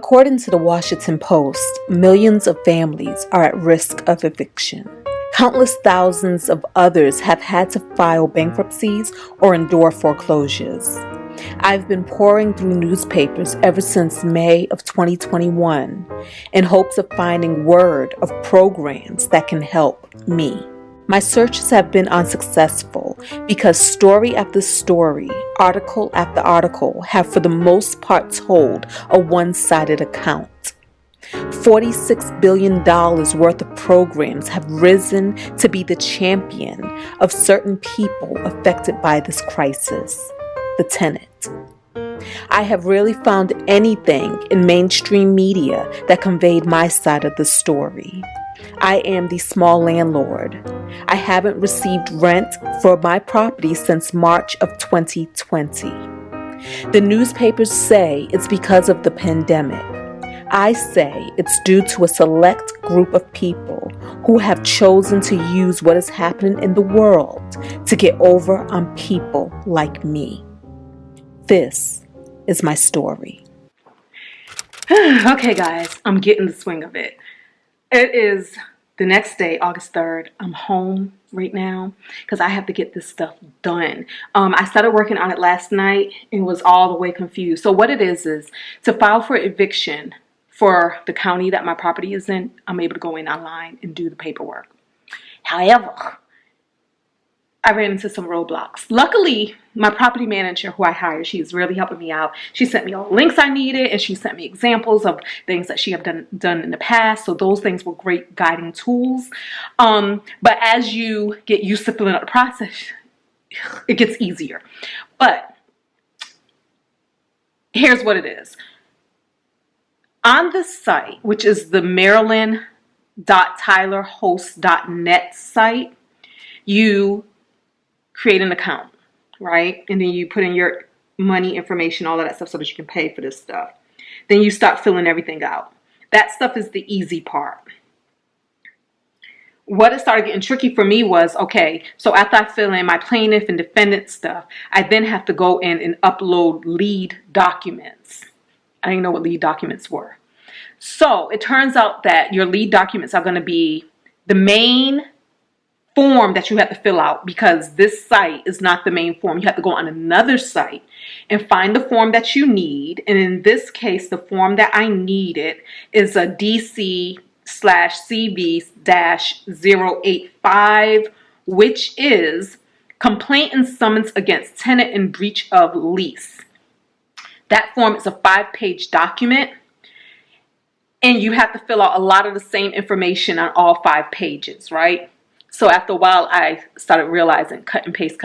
According to the Washington Post, millions of families are at risk of eviction. Countless thousands of others have had to file bankruptcies or endure foreclosures. I've been poring through newspapers ever since May of 2021 in hopes of finding word of programs that can help me. My searches have been unsuccessful because story after story, article after article have for the most part told a one-sided account. $46 billion worth of programs have risen to be the champion of certain people affected by this crisis, the tenant. I have rarely found anything in mainstream media that conveyed my side of the story. I am the small landlord. I haven't received rent for my property since March of 2020. The newspapers say it's because of the pandemic. I say it's due to a select group of people who have chosen to use what is happening in the world to get over on people like me. This is my story. Okay, guys, I'm getting the swing of it. It is the next day, August 3rd. I'm home right now because I have to get this stuff done. I started working on it last night and was all the way confused. So what it is to file for eviction for the county that my property is in, I'm able to go in online and do the paperwork. However, I ran into some roadblocks. Luckily, my property manager who I hired, she's really helping me out. She sent me all the links I needed and she sent me examples of things that she have done in the past. So those things were great guiding tools. But as you get used to filling out the process, it gets easier. But here's what it is. On this site, which is the maryland.tylerhost.net site, you create an account, right? And then you put in your money information, all of that stuff so that you can pay for this stuff. Then you start filling everything out. That stuff is the easy part. What it started getting tricky for me was, okay, so after I fill in my plaintiff and defendant stuff, I then have to go in and upload lead documents. I didn't know what lead documents were. So it turns out that your lead documents are going to be the main form that you have to fill out, because this site is not the main form. You have to go on another site and find the form that you need. And in this case, the form that I needed is a DC/CV-085, which is complaint and summons against tenant in breach of lease. That form is a 5-page document, and you have to fill out a lot of the same information on all 5 pages, right? So after a while, I started realizing cut and paste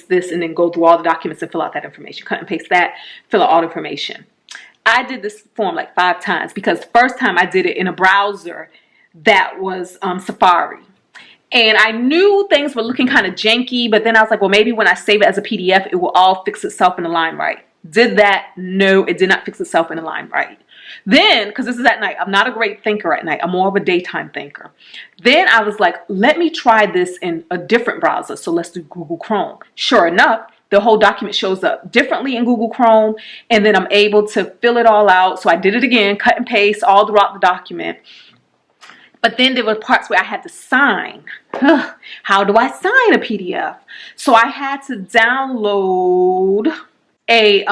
this, and then go through all the documents and fill out that information. Cut and paste that, fill out all the information. I did this form like 5 times because the first time I did it in a browser that was Safari. And I knew things were looking kind of janky, but then I was like, well, maybe when I save it as a PDF, it will all fix itself in a line right. Did that? No, it did not fix itself in a line right. Then, because this is at night, I'm not a great thinker at night. I'm more of a daytime thinker. Then I was like, let me try this in a different browser. So let's do Google Chrome. Sure enough, the whole document shows up differently in Google Chrome. And then I'm able to fill it all out. So I did it again, cut and paste all throughout the document. But then there were parts where I had to sign. How do I sign a PDF? So I had to download a,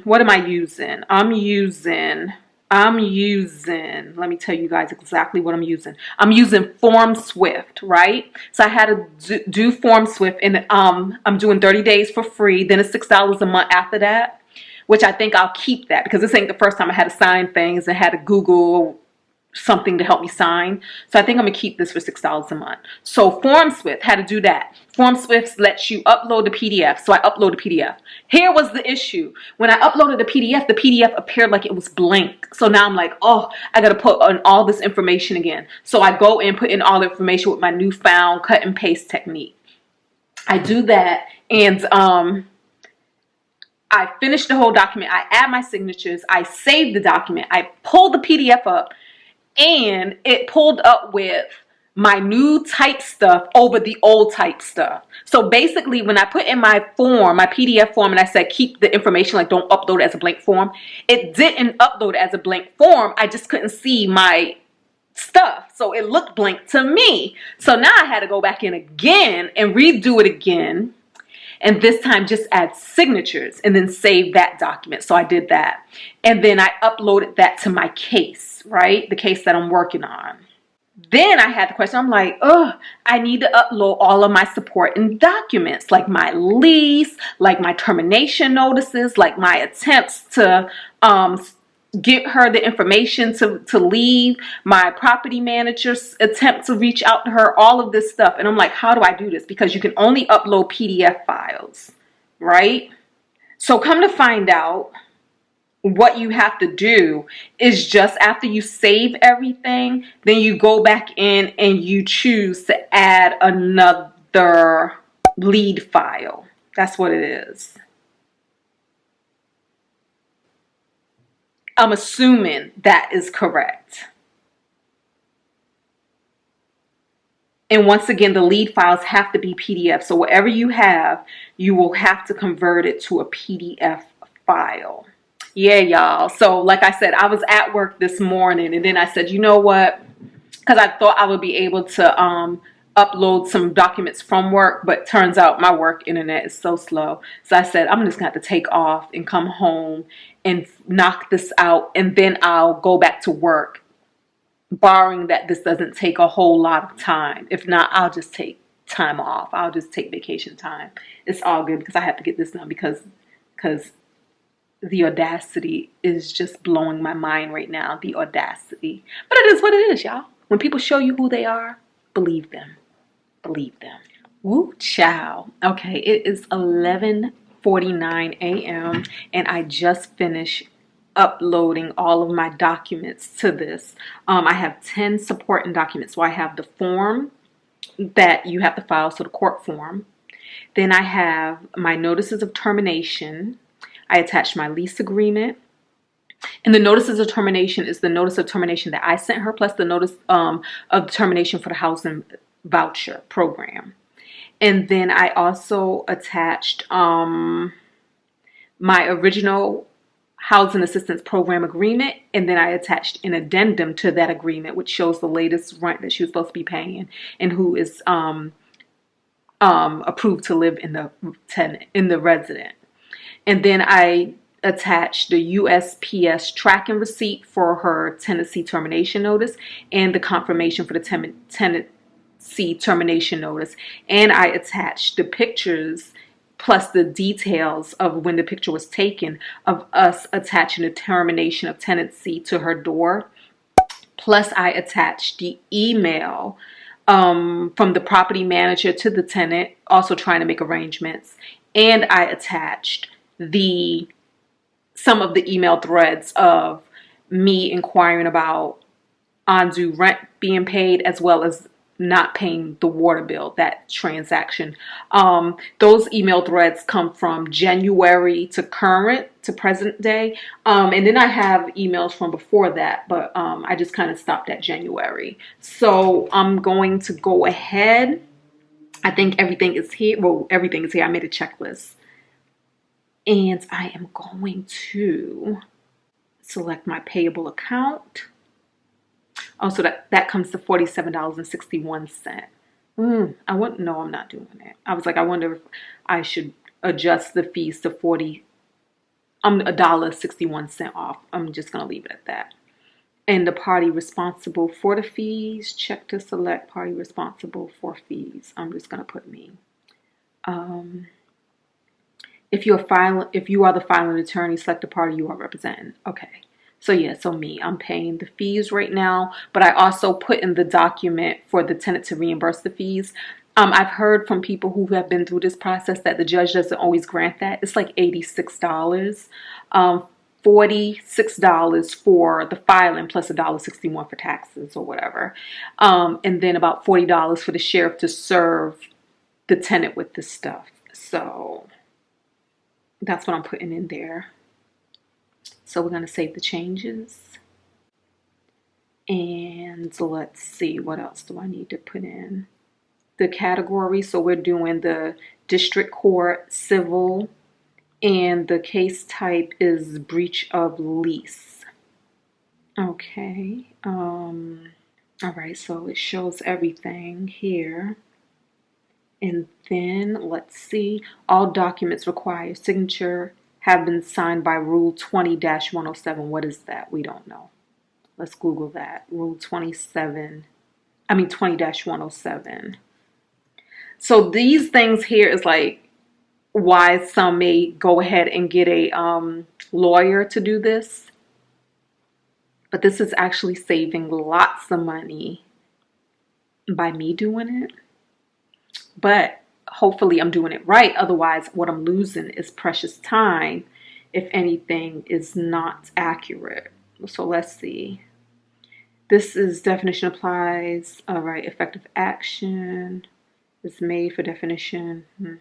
what am I using? I'm using, let me tell you guys exactly what I'm using. I'm using FormSwift, right? So I had to do FormSwift, and I'm doing 30 days for free. Then it's $6 a month after that, which I think I'll keep that because this ain't the first time I had to sign things and had to Google something to help me sign. So I think I'm gonna keep this for $6 a month. So FormSwift, had to do that. FormSwift lets you upload the PDF. So I upload the PDF. Here was the issue. When I uploaded the PDF appeared like it was blank. So now I'm like, oh, I gotta put on all this information again. So I go and put in all the information with my newfound cut and paste technique. I do that, and I finish the whole document. I add my signatures. I save the document. I pull the PDF up, and it pulled up with my new type stuff over the old type stuff. So basically, when I put in my form, my PDF form, and I said keep the information, like don't upload it as a blank form, it didn't upload as a blank form. I just couldn't see my stuff, so it looked blank to me. So now I had to go back in again and redo it again, and this time just add signatures and then save that document. So I did that, and then I uploaded that to my case, right, the case that I'm working on. Then I had the question, I'm like, oh, I need to upload all of my supporting documents, like my lease, like my termination notices, like my attempts to get her the information to leave, my property manager's attempt to reach out to her, all of this stuff. And I'm like, how do I do this? Because you can only upload PDF files, right? So come to find out, what you have to do is just after you save everything, then you go back in and you choose to add another lead file. That's what it is. I'm assuming that is correct. And once again, the lead files have to be PDF. So whatever you have, you will have to convert it to a PDF file. Yeah, y'all. So like I said, I was at work this morning, and then I said, you know what? Because I thought I would be able to upload some documents from work, but turns out my work internet is so slow. So I said, I'm just going to have to take off and come home and knock this out, and then I'll go back to work, barring that this doesn't take a whole lot of time. If not, I'll just take time off. I'll just take vacation time. It's all good because I have to get this done because the audacity is just blowing my mind right now. The audacity. But it is what it is, y'all. When people show you who they are, believe them. Believe them. Woo, child. Okay, it is 11:49 a.m. and I just finished uploading all of my documents to this. I have 10 supporting documents. So I have the form that you have to file, so the court form. Then I have my notices of termination. I attached my lease agreement. And the notices of termination is the notice of termination that I sent her, plus the notice of termination for the housing voucher program. And then I also attached my original housing assistance program agreement, and then I attached an addendum to that agreement, which shows the latest rent that she was supposed to be paying and who is approved to live in the resident. And then I attached the USPS tracking receipt for her tenancy termination notice and the confirmation for the tenancy termination notice. And I attached the pictures plus the details of when the picture was taken of us attaching the termination of tenancy to her door. Plus I attached the email from the property manager to the tenant, also trying to make arrangements. And I attached some of the email threads of me inquiring about undue rent being paid, as well as not paying the water bill, that transaction. Those email threads come from January to current, to present day. And then I have emails from before that, but I just kind of stopped at January. So I'm going to go ahead. I think everything is here. Well, everything is here. I made a checklist. And I am going to select my payable account. Oh, so that comes to $47.61. I wouldn't know. I'm not doing it. I was like, I wonder if I should adjust the fees to $1.61 off. I'm just going to leave it at that. And the party responsible for the fees, check to select party responsible for fees. I'm just going to put me. If you are the filing attorney, select the party you are representing. Okay. So yeah, so me, I'm paying the fees right now, but I also put in the document for the tenant to reimburse the fees. I've heard from people who have been through this process that the judge doesn't always grant that. It's like $86, $46 for the filing plus $1.61 for taxes or whatever. And then about $40 for the sheriff to serve the tenant with this stuff. So that's what I'm putting in there. So we're going to save the changes. And let's see, what else do I need to put in? The category. So we're doing the district court, civil, and the case type is breach of lease. Okay. All right, so it shows everything here. And then let's see, all documents require signature have been signed by Rule 20-107. What is that? We don't know. Let's Google that. Rule 20-107. So these things here is like why some may go ahead and get a lawyer to do this. But this is actually saving lots of money by me doing it. But hopefully I'm doing it right. Otherwise, what I'm losing is precious time if anything is not accurate. So let's see. This is definition applies. All right, effective action is made for definition. I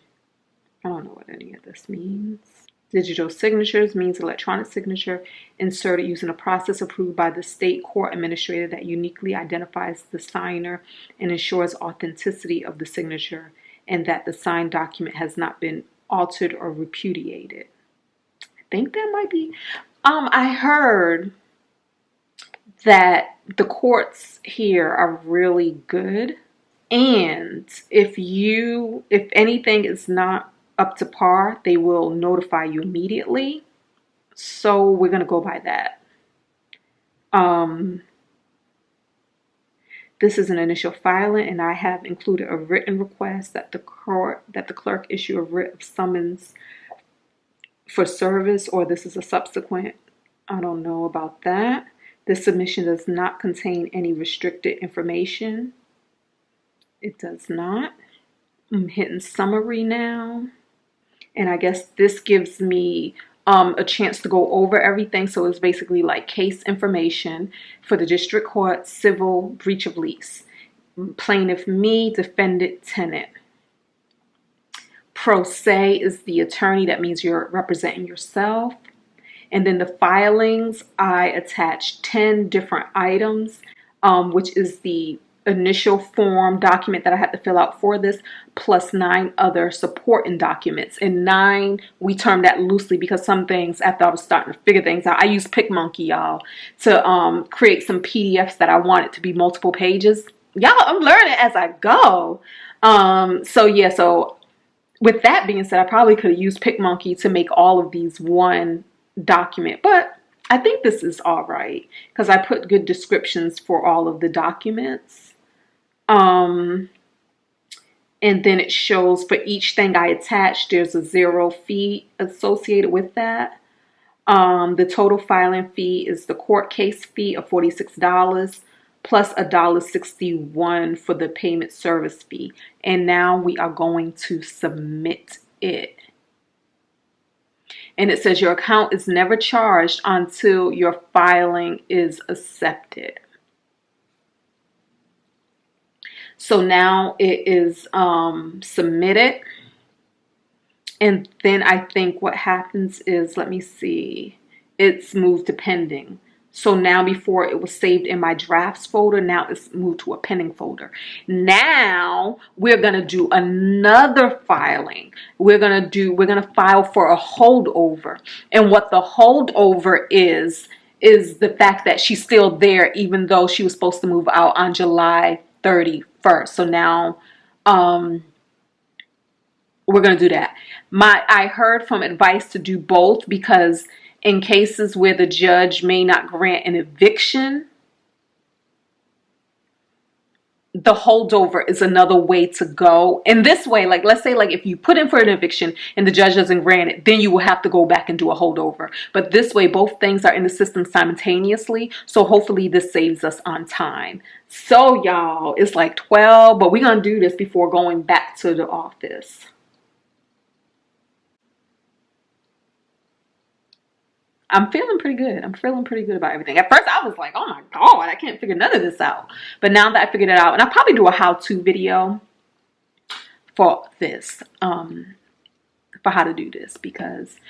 don't know what any of this means. Digital signatures means electronic signature inserted using a process approved by the state court administrator that uniquely identifies the signer and ensures authenticity of the signature and that the signed document has not been altered or repudiated. I think that might be. I heard that the courts here are really good, and if anything is not up to par, they will notify you immediately. So we're going to go by that. This is an initial filing, and I have included a written request that the clerk issue a writ of summons for service, or this is a subsequent. I don't know about that. This submission does not contain any restricted information. It does not. I'm hitting summary now. And I guess this gives me a chance to go over everything. So it's basically like case information for the district court, civil, breach of lease. Plaintiff me, defendant tenant. Pro se is the attorney. That means you're representing yourself. And then the filings, I attached 10 different items, which is the initial form document that I had to fill out for this, plus 9 other supporting documents. And 9, we termed that loosely because some things, after I was starting to figure things out, I used PicMonkey, y'all, to create some PDFs that I wanted to be multiple pages. Y'all, I'm learning as I go. So with that being said, I probably could have used PicMonkey to make all of these one document, but I think this is all right because I put good descriptions for all of the documents. And then it shows for each thing I attached, there's a 0 fee associated with that. The total filing fee is the court case fee of $46 plus $1.61 for the payment service fee. And now we are going to submit it. And it says your account is never charged until your filing is accepted. So now it is submitted. And then I think what happens is, let me see, it's moved to pending. So now before it was saved in my drafts folder, now it's moved to a pending folder. Now we're going to do another filing. We're going to file for a holdover. And what the holdover is the fact that she's still there even though she was supposed to move out on July 31st. So now we're going to do that. I heard from advice to do both because in cases where the judge may not grant an eviction, the holdover is another way to go. In this way, like let's say like if you put in for an eviction and the judge doesn't grant it, then you will have to go back and do a holdover. But this way, both things are in the system simultaneously. So hopefully this saves us on time. So y'all, it's like 12, but we're going to do this before going back to the office. I'm feeling pretty good. I'm feeling pretty good about everything. At first, I was like, oh my God, I can't figure none of this out. But now that I figured it out, and I'll probably do a how-to video for this, for how to do this, because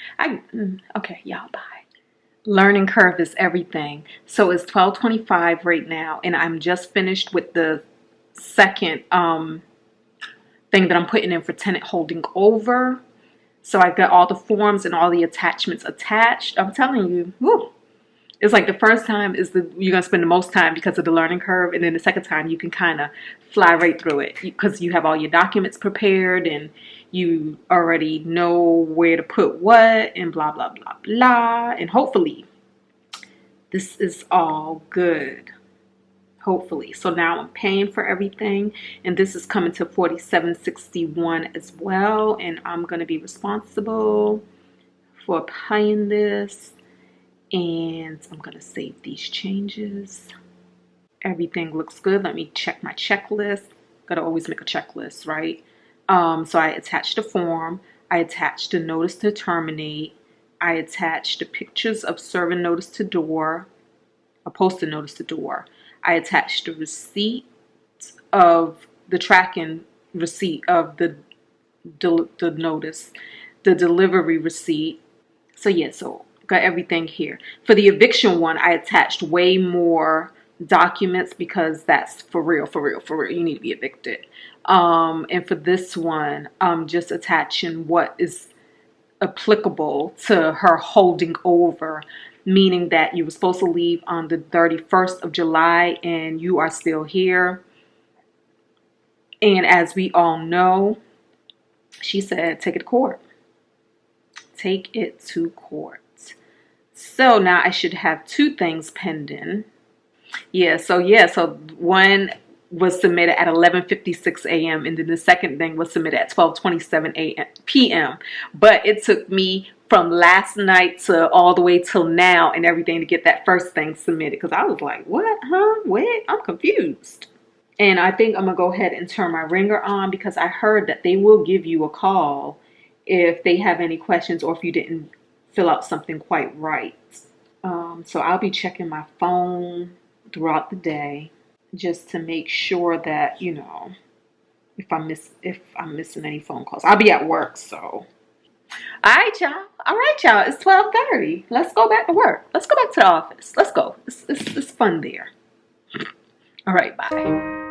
okay, y'all, bye. Learning curve is everything. So it's 12:25 right now, and I'm just finished with the second thing that I'm putting in for tenant holding over. So I got all the forms and all the attachments attached. I'm telling you, woo, it's like the first time is you're gonna spend the most time because of the learning curve, and then the second time you can kind of fly right through it because you have all your documents prepared and you already know where to put what and blah blah blah blah. And hopefully this is all good. Hopefully. So now I'm paying for everything, and this is coming to $47.61 as well, and I'm going to be responsible for paying this, and I'm going to save these changes. Everything looks good. Let me check my checklist. Got to always make a checklist, right? So I attached the form. I attached the notice to terminate. I attached the pictures of serving notice to door, a posted notice to door. I attached the receipt of the tracking receipt of the notice, the delivery receipt. So yeah, so got everything here. For the eviction one, I attached way more documents because that's for real, for real, for real. You need to be evicted. And for this one, I'm just attaching what is applicable to her holding over, meaning that you were supposed to leave on the 31st of July and you are still here. And as we all know, she said, take it to court. Take it to court. So now I should have two things pending. So one was submitted at 11:56 a.m. and then the second thing was submitted at 12:27 p.m. But it took me from last night to all the way till now and everything to get that first thing submitted because I was like, what? Huh? Wait, I'm confused. And I think I'm going to go ahead and turn my ringer on because I heard that they will give you a call if they have any questions or if you didn't fill out something quite right. So I'll be checking my phone throughout the day just to make sure that, you know, if I'm missing any phone calls. I'll be at work, so. All right, y'all. It's 12:30. Let's go back to work. Let's go back to the office. Let's go. It's fun there. All right, bye.